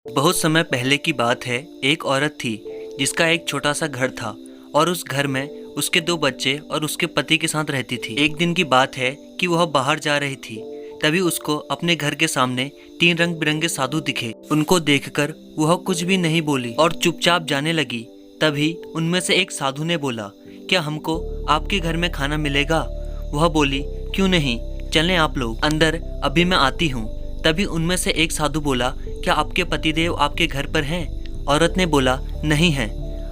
बहुत समय पहले की बात है। एक औरत थी जिसका एक छोटा सा घर था और उस घर में उसके दो बच्चे और उसके पति के साथ रहती थी। एक दिन की बात है कि वह बाहर जा रही थी। तभी उसको अपने घर के सामने 3 रंग बिरंगे साधु दिखे। उनको देखकर वह कुछ भी नहीं बोली और चुपचाप जाने लगी। तभी उनमें से एक साधु ने बोला, क्या हमको आपके घर में खाना मिलेगा? वह बोली, क्यों नहीं, चलें आप लोग अंदर, अभी मैं आती हूँ। तभी उनमें से एक साधु बोला, क्या आपके पतिदेव आपके घर पर हैं? औरत ने बोला, नहीं है,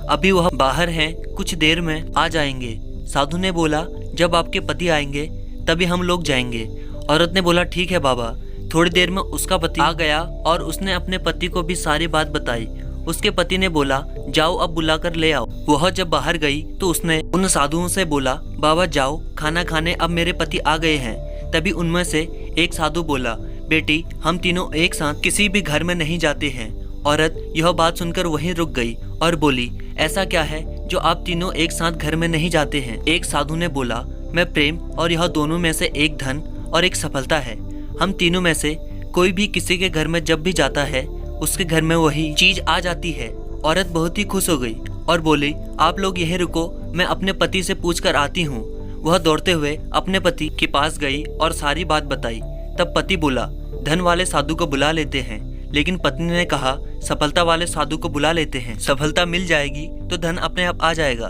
अभी वह बाहर हैं, कुछ देर में आ जाएंगे। साधु ने बोला, जब आपके पति आएंगे तभी हम लोग जाएंगे। औरत ने बोला, ठीक है बाबा। थोड़ी देर में उसका पति आ गया और उसने अपने पति को भी सारी बात बताई। उसके पति ने बोला, जाओ अब बुला कर ले आओ। वह जब बाहर गई तो उसने उन साधुओं से बोला, बाबा जाओ खाना खाने, अब मेरे पति आ गए हैं। तभी उनमें से एक साधु बोला, बेटी हम तीनों एक साथ किसी भी घर में नहीं जाते हैं। औरत यह बात सुनकर वहीं रुक गई और बोली, ऐसा क्या है जो आप तीनों एक साथ घर में नहीं जाते हैं? एक साधु ने बोला, मैं प्रेम और यह दोनों में से एक धन और एक सफलता है। हम तीनों में से कोई भी किसी के घर में जब भी जाता है उसके घर में वही चीज आ जाती है। औरत बहुत ही खुश हो गई और बोली, आप लोग यहीं रुको, मैं अपने पति से पूछ कर आती हूँ। वह दौड़ते हुए अपने पति के पास गई और सारी बात बताई। तब पति बोला, धन वाले साधु को बुला लेते हैं। लेकिन पत्नी ने कहा, सफलता वाले साधु को बुला लेते हैं, सफलता मिल जाएगी तो धन अपने आप आ जाएगा।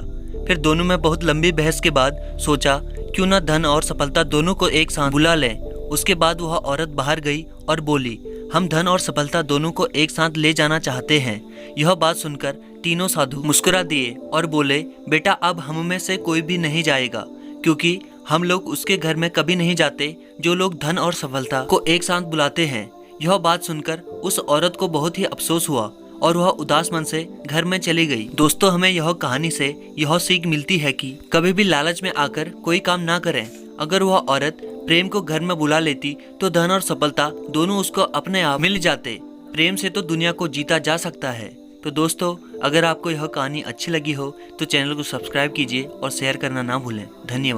फिर दोनों में बहुत लंबी बहस के बाद सोचा, क्यों ना धन और सफलता दोनों को एक साथ बुला लें। उसके बाद वह औरत बाहर गई और बोली, हम धन और सफलता दोनों को एक साथ ले जाना चाहते हैं। यह बात सुनकर तीनों साधु मुस्कुरा दिए और बोले, बेटा अब हम में से कोई भी नहीं जाएगा, क्योंकि हम लोग उसके घर में कभी नहीं जाते जो लोग धन और सफलता को एक साथ बुलाते हैं। यह बात सुनकर उस औरत को बहुत ही अफसोस हुआ और वह उदास मन से घर में चली गई। दोस्तों, हमें यह कहानी से यह सीख मिलती है कि कभी भी लालच में आकर कोई काम ना करें। अगर वह औरत प्रेम को घर में बुला लेती तो धन और सफलता दोनों उसको अपने आप मिल जाते। प्रेम से तो दुनिया को जीता जा सकता है। तो दोस्तों, अगर आपको यह कहानी अच्छी लगी हो तो चैनल को सब्सक्राइब कीजिए और शेयर करना ना भूलें। धन्यवाद।